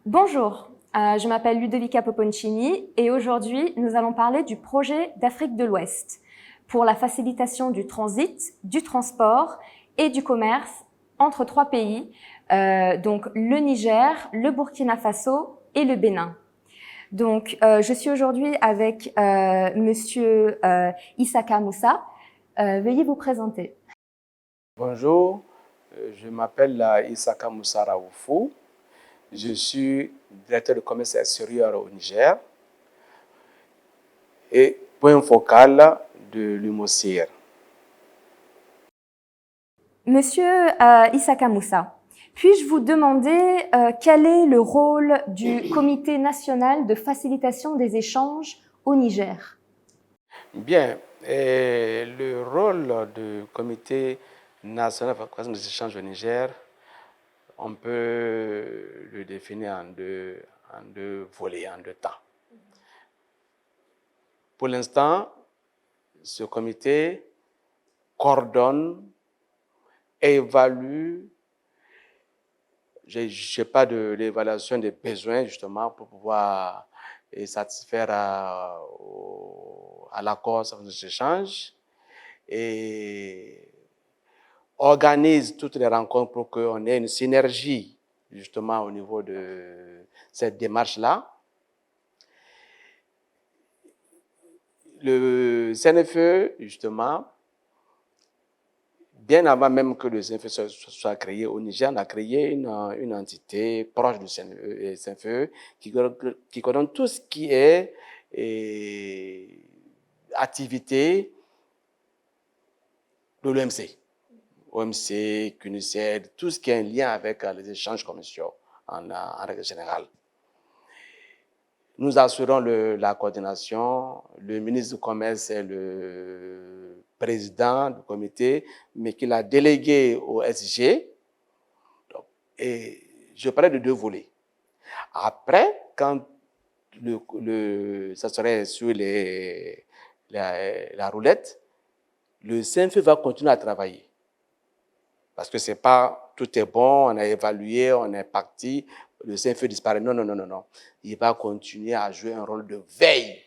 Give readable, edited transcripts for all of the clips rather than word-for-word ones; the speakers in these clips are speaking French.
Bonjour, je m'appelle Ludovica Poponcini et aujourd'hui nous allons parler du projet d'Afrique de l'Ouest pour la facilitation du transit, du transport et du commerce entre trois pays, donc le Niger, le Burkina Faso et le Bénin. Donc je suis aujourd'hui avec Monsieur Issaka Moussa. Veuillez vous présenter. Bonjour, je m'appelle Issaka Moussa Raoufou. Je suis directeur de commerce extérieur au Niger et point focal de l'UMOCIR. Monsieur Issaka Moussa, puis-je vous demander quel est le rôle du Comité national de facilitation des échanges au Niger? Bien, le rôle du comité national de facilitation des échanges au Niger, on peut le définir en deux volets, en deux temps. Pour l'instant, ce comité coordonne, évalue. Je n'ai pas de l'évaluation des besoins justement pour pouvoir satisfaire à l'accord sur les échanges et organise toutes les rencontres pour qu'on ait une synergie justement au niveau de cette démarche-là. Le CNFE, justement, bien avant même que le CNFE soit créé au Niger, on a créé une entité proche du CNFE qui coordonne tout ce qui est activité de l'OMC. OMC, CUNICED, tout ce qui est en lien avec les échanges commerciaux en règle générale. Nous assurons la coordination. Le ministre du Commerce est le président du comité, mais qu'il a délégué au SG. Et je parlais de deux volets. Après, quand ça serait sur la roulette, le CNFE va continuer à travailler. Parce que c'est pas tout est bon, on a évalué, on est parti, le CNFE disparaît. Non, non, non, non, non. Il va continuer à jouer un rôle de veille.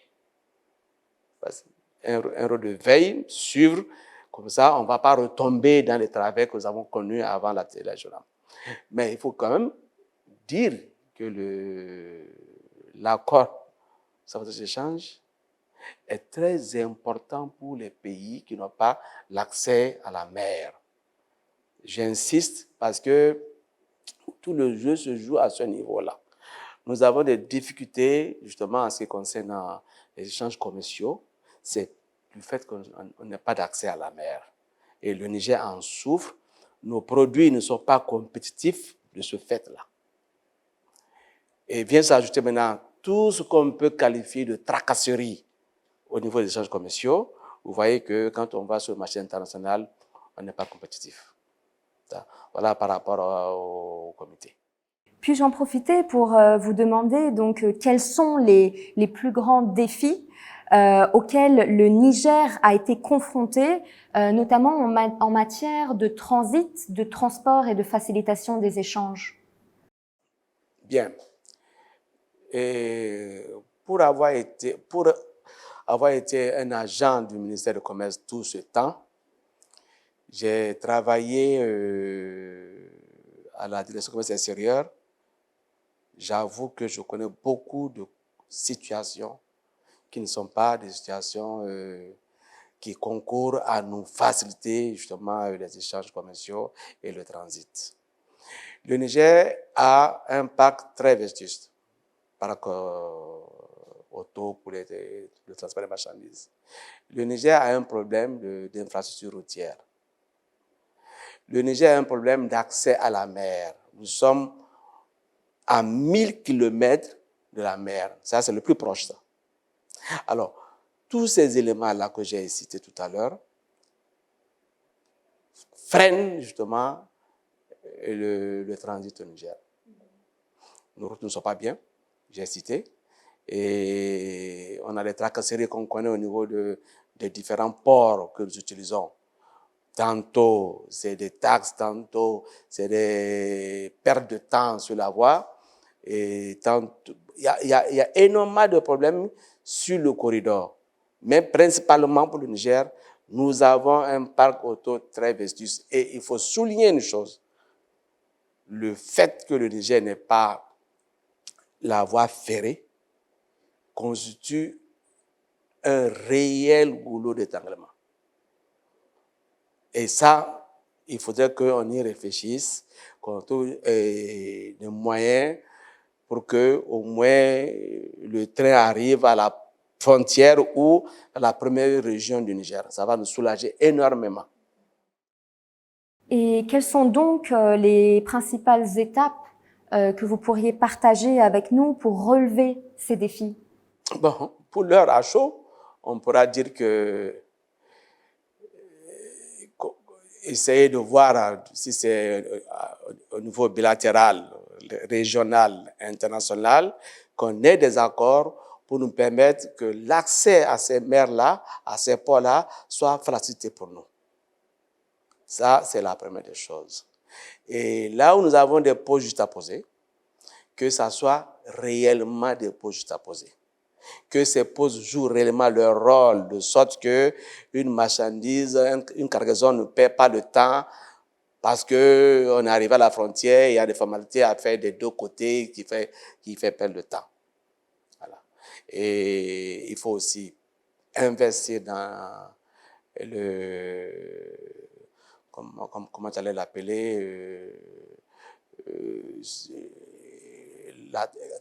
Un rôle de veille, suivre, comme ça, on ne va pas retomber dans les travers que nous avons connus avant la journée. Mais il faut quand même dire que l'accord sur les échanges est très important pour les pays qui n'ont pas l'accès à la mer. J'insiste parce que tout le jeu se joue à ce niveau-là. Nous avons des difficultés justement en ce qui concerne les échanges commerciaux. C'est le fait qu'on n'a pas d'accès à la mer. Et le Niger en souffre. Nos produits ne sont pas compétitifs de ce fait-là. Et vient s'ajouter maintenant tout ce qu'on peut qualifier de tracasserie au niveau des échanges commerciaux. Vous voyez que quand on va sur le marché international, on n'est pas compétitif. Voilà par rapport au comité. Puis-je en profiter pour vous demander donc quels sont les plus grands défis auxquels le Niger a été confronté, notamment en matière de transit, de transport et de facilitation des échanges? Bien. Et pour avoir été un agent du ministère du Commerce tout ce temps, j'ai travaillé à la direction du commerce extérieur. J'avoue que je connais beaucoup de situations qui ne sont pas des situations qui concourent à nous faciliter justement les échanges commerciaux et le transit. Le Niger a un parc très vétuste, parc auto pour le transport des marchandises. Le Niger a un problème d'infrastructure routière. Le Niger a un problème d'accès à la mer. Nous sommes à 1000 km de la mer. Ça, c'est le plus proche, ça. Alors, tous ces éléments-là que j'ai cités tout à l'heure freinent justement le transit au Niger. Nos routes ne sont pas bien, j'ai cité, et on a des tracasseries qu'on connaît au niveau des différents ports que nous utilisons. Tantôt, c'est des taxes, tantôt, c'est des pertes de temps sur la voie. Et il y a énormément de problèmes sur le corridor. Mais principalement pour le Niger, nous avons un parc auto très vétuste. Et il faut souligner une chose. Le fait que le Niger n'ait pas la voie ferrée constitue un réel goulot d'étranglement. Et ça, il faudrait qu'on y réfléchisse, qu'on trouve des moyens pour que au moins le train arrive à la frontière ou à la première région du Niger. Ça va nous soulager énormément. Et quelles sont donc les principales étapes que vous pourriez partager avec nous pour relever ces défis? Bon, pour l'heure à chaud, on pourra dire que essayer de voir si c'est au niveau bilatéral, régional, international, qu'on ait des accords pour nous permettre que l'accès à ces mers-là, à ces ports-là, soit facilité pour nous. Ça, c'est la première des choses. Et là où nous avons des pots juxtaposés, que ça soit réellement des pots juxtaposés. Que ces postes jouent réellement leur rôle, de sorte que une marchandise, une cargaison ne perd pas de temps parce qu'on arrive à la frontière, il y a des formalités à faire des deux côtés qui fait perdre de temps. Voilà. Et il faut aussi investir dans comment tu allais l'appeler,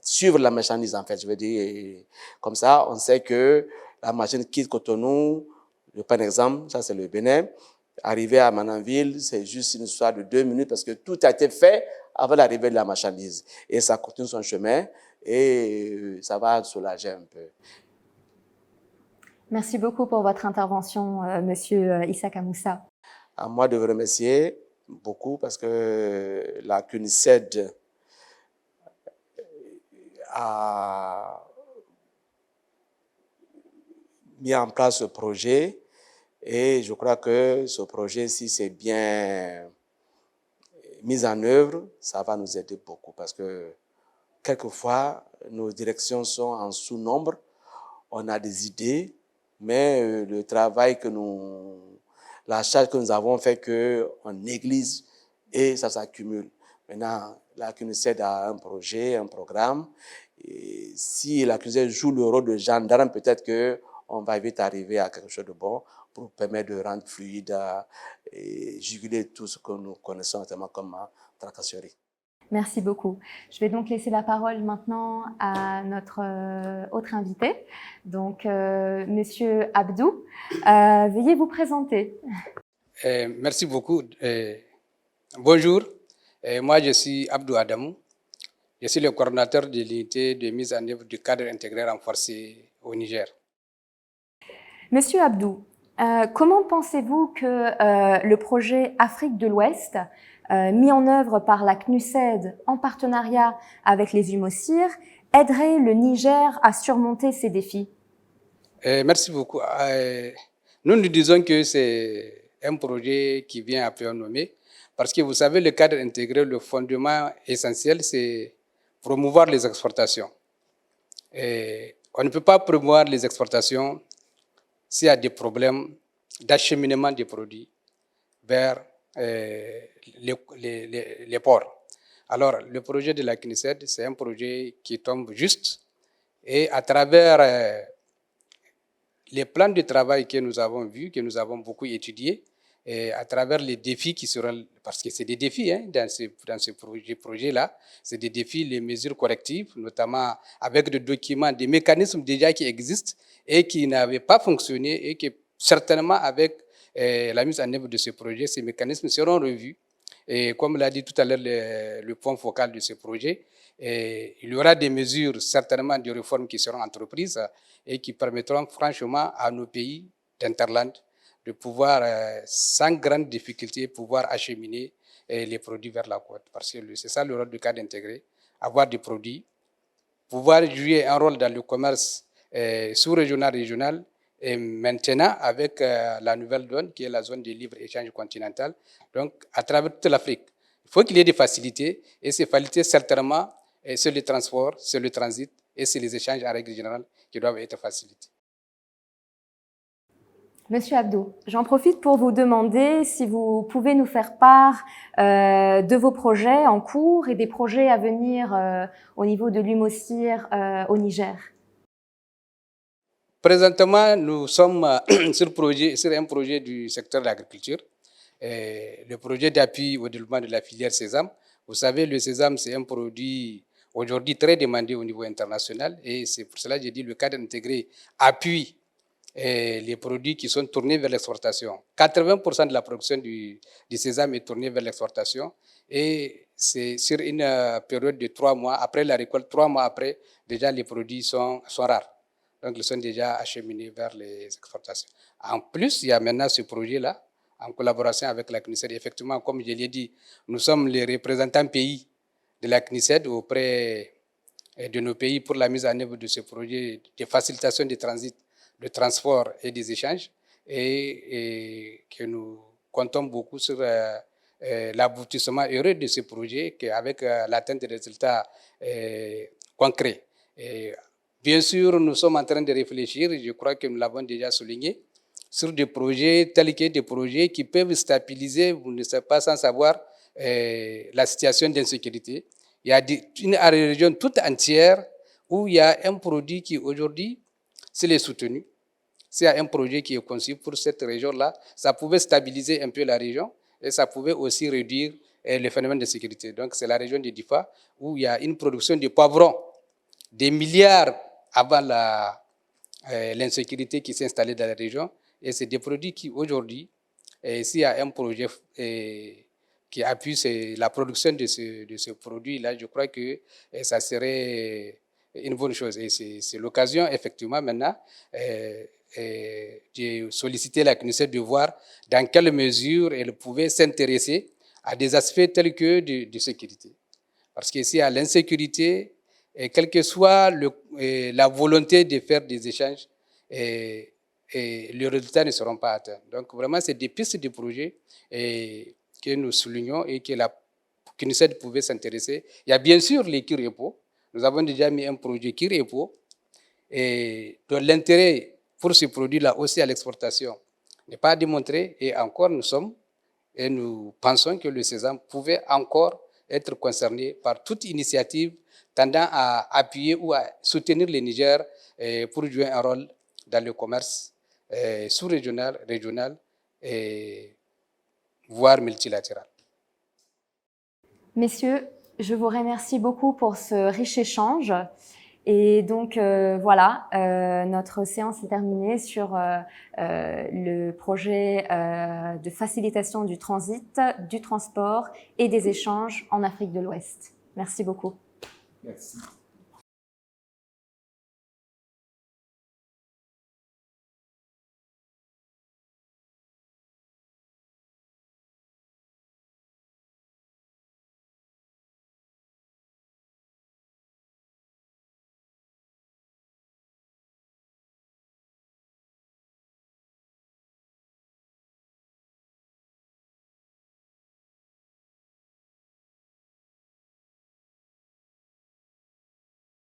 suivre la marchandise, en fait, je veux dire. Et comme ça, on sait que la marchandise quitte Cotonou, je prends un exemple, ça c'est le Bénin, arriver à Mananville, c'est juste une histoire de 2 minutes parce que tout a été fait avant l'arrivée de la marchandise. Et ça continue son chemin et ça va soulager un peu. Merci beaucoup pour votre intervention, Monsieur Issaka Moussa. À moi de vous remercier beaucoup parce que la CNUSED a mis en place ce projet et je crois que ce projet, si c'est bien mis en œuvre, ça va nous aider beaucoup parce que quelquefois, nos directions sont en sous-nombre, on a des idées, mais le travail la charge que nous avons fait qu'on néglige et ça s'accumule. Maintenant, la CNUSED a un projet, un programme. Et si la CNUSED joue le rôle de gendarme, peut-être qu'on va vite arriver à quelque chose de bon pour permettre de rendre fluide et juguler tout ce que nous connaissons notamment comme tracasserie. Merci beaucoup. Je vais donc laisser la parole maintenant à notre autre invité, donc Monsieur Abdou. Veuillez vous présenter. Merci beaucoup. Bonjour, moi je suis Abdou Adamou. Je suis le coordonnateur de l'unité de mise en œuvre du cadre intégré renforcé au Niger. Monsieur Abdou, comment pensez-vous que le projet Afrique de l'Ouest, mis en œuvre par la CNUSED en partenariat avec les UMOCIR, aiderait le Niger à surmonter ces défis? Merci beaucoup. Nous disons que c'est un projet qui vient à peu nommer, parce que vous savez, le cadre intégré, le fondement essentiel, c'est promouvoir les exportations. On ne peut pas promouvoir les exportations s'il y a des problèmes d'acheminement des produits vers les ports. Alors, le projet de la CNUSED, c'est un projet qui tombe juste et à travers les plans de travail que nous avons vus, que nous avons beaucoup étudiés, et à travers les défis qui seront, parce que c'est des défis dans ce projet-là, c'est des défis, les mesures correctives, notamment avec des documents, des mécanismes déjà qui existent et qui n'avaient pas fonctionné et que certainement avec la mise en œuvre de ce projet, ces mécanismes seront revus. Et comme l'a dit tout à l'heure le point focal de ce projet, il y aura des mesures, certainement des réformes qui seront entreprises et qui permettront franchement à nos pays d'Interland de pouvoir, sans grande difficulté, pouvoir acheminer les produits vers la côte. Parce que c'est ça le rôle du cadre intégré, avoir des produits, pouvoir jouer un rôle dans le commerce sous-régional, régional, et maintenant avec la nouvelle zone qui est la zone de libre-échange continental, donc à travers toute l'Afrique. Il faut qu'il y ait des facilités, et ces facilités, certainement, et c'est le transport, c'est le transit et c'est les échanges en règle générale qui doivent être facilités. Monsieur Abdou, j'en profite pour vous demander si vous pouvez nous faire part de vos projets en cours et des projets à venir au niveau de l'UMOCIR au Niger. Présentement, nous sommes sur un projet du secteur de l'agriculture, le projet d'appui au développement de la filière sésame. Vous savez, le sésame, c'est un produit aujourd'hui très demandé au niveau international et c'est pour cela que j'ai dit le cadre intégré appuie les produits qui sont tournés vers l'exportation. 80% de la production du sésame est tournée vers l'exportation et c'est sur une période de 3 mois. Après la récolte, 3 mois après, déjà les produits sont rares. Donc, ils sont déjà acheminés vers les exportations. En plus, il y a maintenant ce projet-là, en collaboration avec la CNICED. Effectivement, comme je l'ai dit, nous sommes les représentants pays de la CNICED auprès de nos pays pour la mise en œuvre de ce projet de facilitation du transit, de transport et des échanges, et que nous comptons beaucoup sur l'aboutissement heureux de ce projet avec l'atteinte des résultats concrets. Bien sûr, nous sommes en train de réfléchir, je crois que nous l'avons déjà souligné, sur des projets tels que des projets qui peuvent stabiliser, vous ne savez pas sans savoir, la situation d'insécurité. Il y a une région toute entière où il y a un produit qui aujourd'hui, s'il est soutenu, s'il y a un projet qui est conçu pour cette région-là, ça pouvait stabiliser un peu la région et ça pouvait aussi réduire le phénomène de sécurité. Donc c'est la région de Difa où il y a une production de poivrons, des milliards avant l'insécurité qui s'est installée dans la région. Et c'est des produits qui aujourd'hui, s'il y a un projet qui appuie la production de ce produit-là, je crois que ça serait une bonne chose. Et c'est l'occasion, effectivement, maintenant, de solliciter la CNICED de voir dans quelle mesure elle pouvait s'intéresser à des aspects tels que de sécurité. Parce que s'il y a l'insécurité, et quelle que soit la volonté de faire des échanges, les résultats ne seront pas atteints. Donc vraiment, c'est des pistes de projets que nous soulignons et que la CNICED pouvait s'intéresser. Il y a bien sûr les Kirepo. Nous avons déjà mis un projet Kirepo et dont l'intérêt pour ce produit-là aussi à l'exportation n'est pas démontré et encore nous pensons que le sésame pouvait encore être concerné par toute initiative tendant à appuyer ou à soutenir le Niger pour jouer un rôle dans le commerce sous-régional, régional et voire multilatéral. Messieurs, je vous remercie beaucoup pour ce riche échange. Et donc voilà, notre séance est terminée sur le projet de facilitation du transit, du transport et des échanges en Afrique de l'Ouest. Merci beaucoup. Merci.